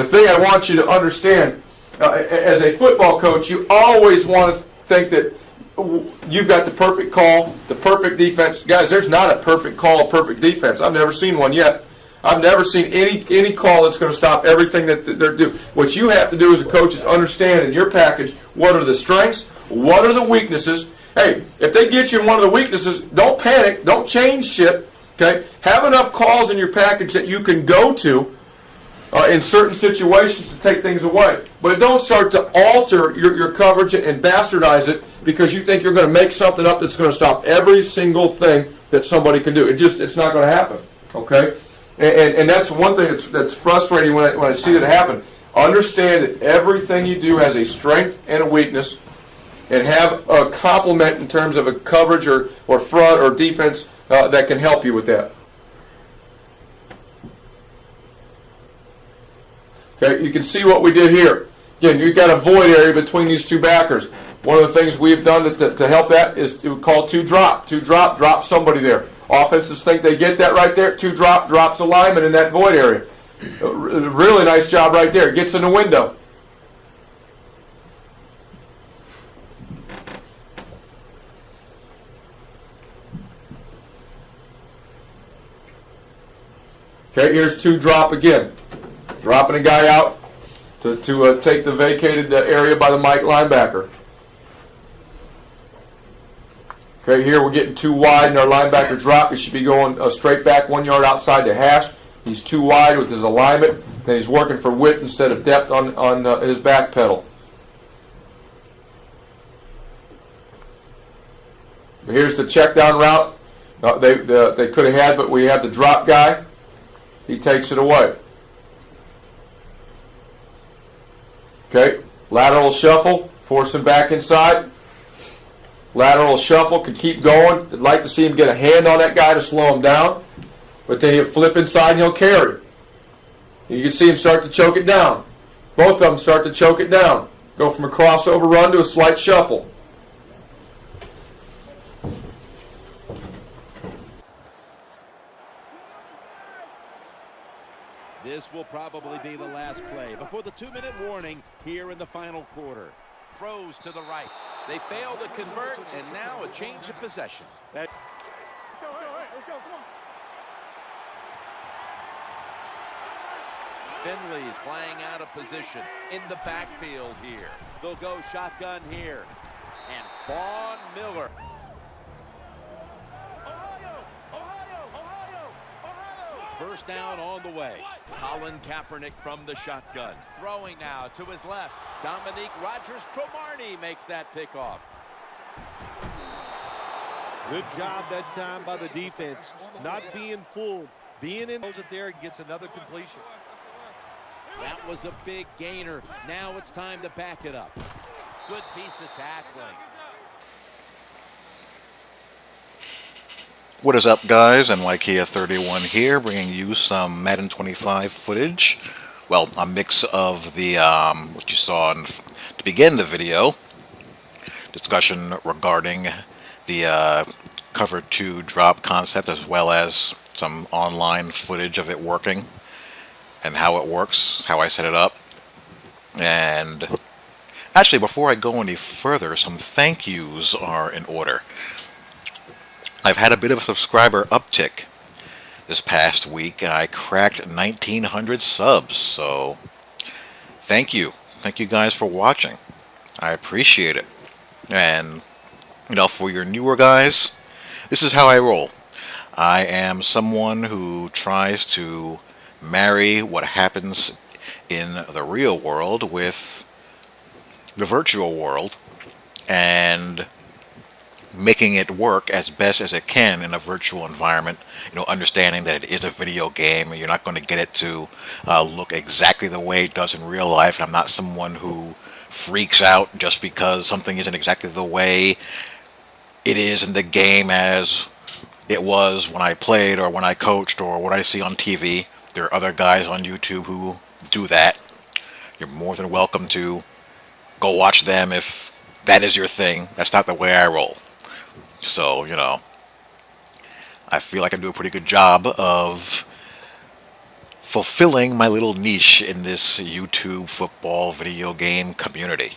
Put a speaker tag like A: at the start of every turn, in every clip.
A: The thing I want you to understand, as a football coach, you always want to think that you've got the perfect call, the perfect defense. Guys, there's not a perfect call, a perfect defense. I've never seen one yet. I've never seen any call that's going to stop everything that they're doing. What you have to do as a coach is understand in your package what are the strengths, what are the weaknesses. Hey, if they get you in one of the weaknesses, don't panic, don't change shit. Okay, have enough calls in your package that you can go to in certain situations to take things away. But don't start to alter your coverage and bastardize it because you think you're going to make something up that's going to stop every single thing that somebody can do. It's not going to happen. Okay, and that's one thing that's frustrating when I see it happen. Understand that everything you do has a strength and a weakness, and have a complement in terms of a coverage or front or defense that can help you with that. Okay, you can see what we did here. Again, you've got a void area between these two backers. One of the things we've done to help that is called two drop. Two drop, drop somebody there. Offenses think they get that right there. Two drop, drops a lineman in that void area. Really nice job right there. Gets in the window. Okay, here's two drop again. Dropping a guy out to take the vacated area by the Mike linebacker. Okay, here we're getting too wide in our linebacker drop. He should be going straight back 1 yard outside the hash. He's too wide with his alignment. Then he's working for width instead of depth on his back pedal. Here's the check down route. They could have had, but we have the drop guy. He takes it away. Okay, lateral shuffle, force him back inside. Lateral shuffle, could keep going. I'd like to see him get a hand on that guy to slow him down. But then he'll flip inside and he'll carry. You can see him start to choke it down. Both of them start to choke it down. Go from a crossover run to a slight shuffle.
B: This will probably be the last play before the 2-minute warning here in the final quarter. Throws to the right. They fail to convert, and now a change of possession. Let's go, come on. Finley's playing out of position in the backfield here. They'll go shotgun here. And Vaughn Miller. First down on the way. Colin Kaepernick from the shotgun. Throwing now to his left. Dominique Rodgers-Cromartie makes that pickoff.
C: Good job that time by the defense. Not being fooled. Being in it there and gets another completion.
B: That was a big gainer. Now it's time to back it up. Good piece of tackling.
D: What is up, guys? NYKia31 here, bringing you some Madden 25 footage. Well, a mix of the what you saw to begin the video, discussion regarding the cover 2 drop concept, as well as some online footage of it working and how it works, how I set it up. And actually, before I go any further, some thank yous are in order. I've had a bit of a subscriber uptick this past week, and I cracked 1,900 subs, so thank you. Thank you guys for watching. I appreciate it. And, you know, for your newer guys, this is how I roll. I am someone who tries to marry what happens in the real world with the virtual world, and making it work as best as it can in a virtual environment, you know, understanding that it is a video game and you're not going to get it to look exactly the way it does in real life. And I'm not someone who freaks out just because something isn't exactly the way it is in the game as it was when I played or when I coached or what I see on TV. There are other guys on YouTube who do that. You're more than welcome to go watch them if that is your thing. That's not the way I roll. So, you know, I feel like I do a pretty good job of fulfilling my little niche in this YouTube football video game community.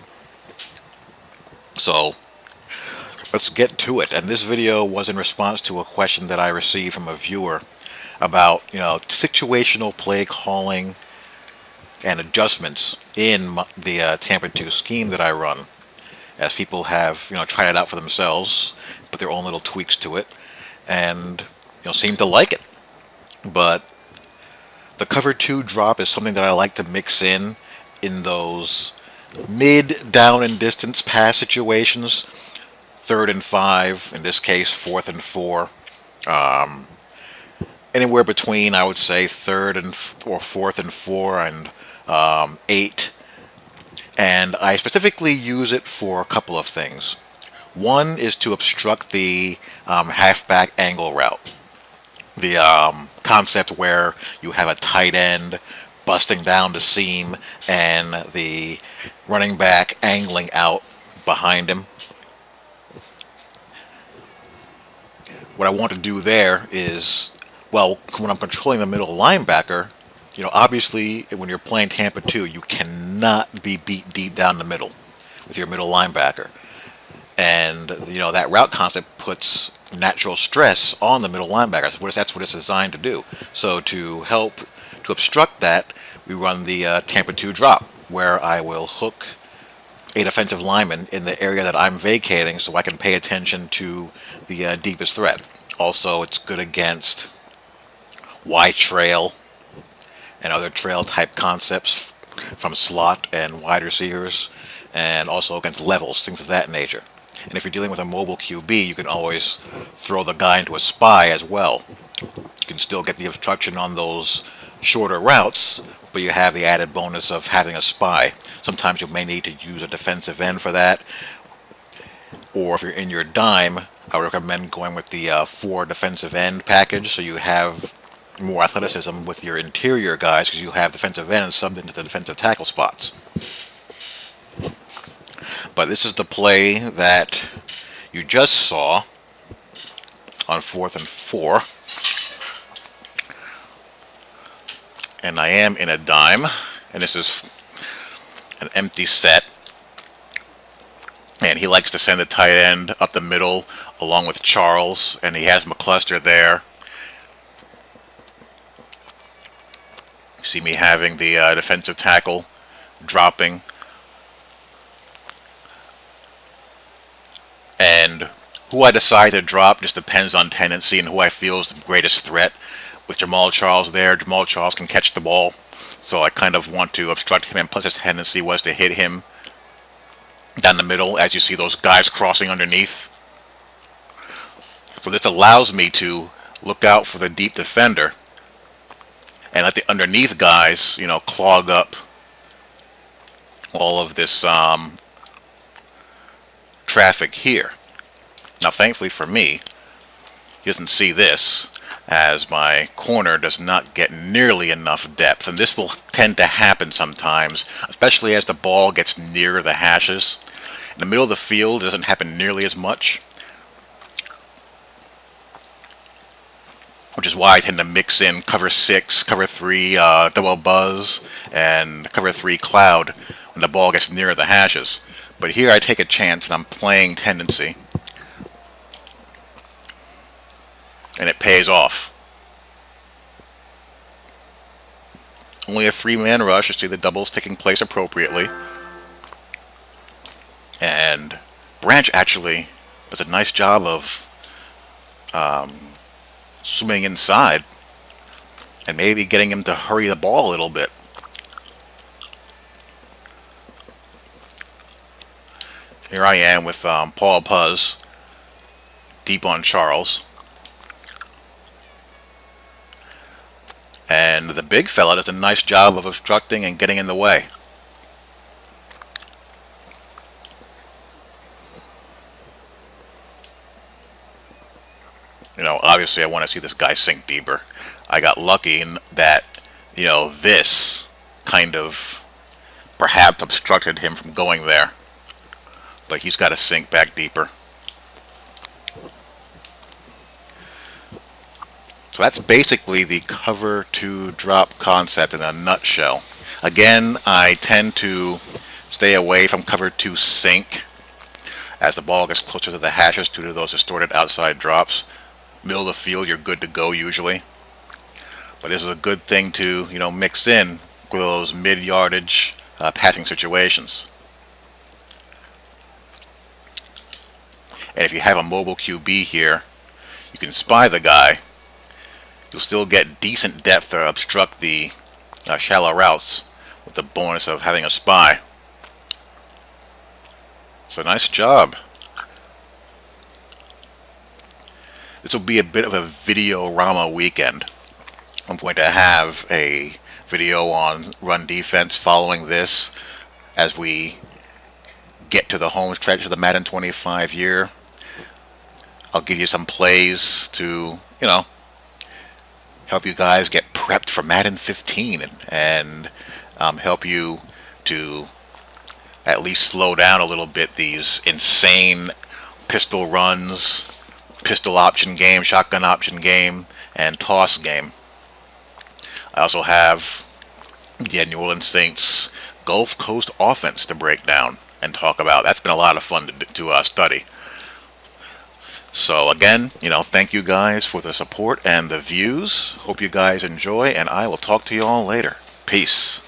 D: So let's get to it. And this video was in response to a question that I received from a viewer about, situational play calling and adjustments in the Tampa 2 scheme that I run, as people have, tried it out for themselves, put their own little tweaks to it, and, seem to like it. But the cover 2 drop is something that I like to mix in those mid, down, and distance pass situations. 3rd and 5, in this case 4th and 4. Anywhere between, I would say, 3rd or 4th and 4 and 8. And I specifically use it for a couple of things. One is to obstruct the halfback angle route. The concept where you have a tight end busting down the seam and the running back angling out behind him. What I want to do there is, well, when I'm controlling the middle linebacker, obviously when you're playing Tampa 2, you cannot be beat deep down the middle with your middle linebacker. And, that route concept puts natural stress on the middle linebacker. That's what it's designed to do. So to help to obstruct that, we run the Tampa 2 drop, where I will hook a defensive lineman in the area that I'm vacating so I can pay attention to the deepest threat. Also, it's good against Y trail and other trail type concepts from slot and wide receivers, and also against levels, things of that nature. And if you're dealing with a mobile QB, you can always throw the guy into a spy as well. You can still get the obstruction on those shorter routes, but you have the added bonus of having a spy. Sometimes you may need to use a defensive end for that, or if you're in your dime, I would recommend going with the 4 defensive end package, so you have more athleticism with your interior guys, because you have defensive ends subbed into the defensive tackle spots. But this is the play that you just saw on 4th and 4. And I am in a dime, and this is an empty set. And he likes to send the tight end up the middle along with Charles, and he has McCluster there. You see me having the defensive tackle dropping. And who I decide to drop just depends on tendency and who I feel is the greatest threat. With Jamal Charles there, Jamal Charles can catch the ball, so I kind of want to obstruct him, and plus his tendency was to hit him down the middle as you see those guys crossing underneath. So this allows me to look out for the deep defender and let the underneath guys, clog up all of this traffic here. Now, thankfully for me, he doesn't see this, as my corner does not get nearly enough depth, and this will tend to happen sometimes, especially as the ball gets near the hashes. In the middle of the field, it doesn't happen nearly as much, which is why I tend to mix in cover 6, cover 3 double buzz, and cover 3 cloud when the ball gets near the hashes. But here I take a chance and I'm playing tendency, and it pays off. Only a 3-man rush. You see the doubles taking place appropriately. And Branch actually does a nice job of swimming inside and maybe getting him to hurry the ball a little bit. Here I am with Paul Puz deep on Charles. And the big fella does a nice job of obstructing and getting in the way. Obviously I want to see this guy sink deeper. I got lucky in that, this kind of perhaps obstructed him from going there. But he's got to sink back deeper. So that's basically the cover to drop concept in a nutshell. Again, I tend to stay away from cover to sink as the ball gets closer to the hashes due to those distorted outside drops. Middle of the field, you're good to go usually. But this is a good thing to, mix in with those mid-yardage passing situations. And if you have a mobile QB here, you can spy the guy. You'll still get decent depth to obstruct the shallow routes with the bonus of having a spy. So nice job. This will be a bit of a video-rama weekend. I'm going to have a video on run defense following this as we get to the home stretch of the Madden 25 year. I'll give you some plays to, help you guys get prepped for Madden 15 and help you to at least slow down a little bit these insane pistol runs, pistol option game, shotgun option game, and toss game. I also have the New Orleans Saints Gulf Coast offense to break down and talk about. That's been a lot of fun to study. So again, thank you guys for the support and the views. Hope you guys enjoy, and I will talk to you all later. Peace.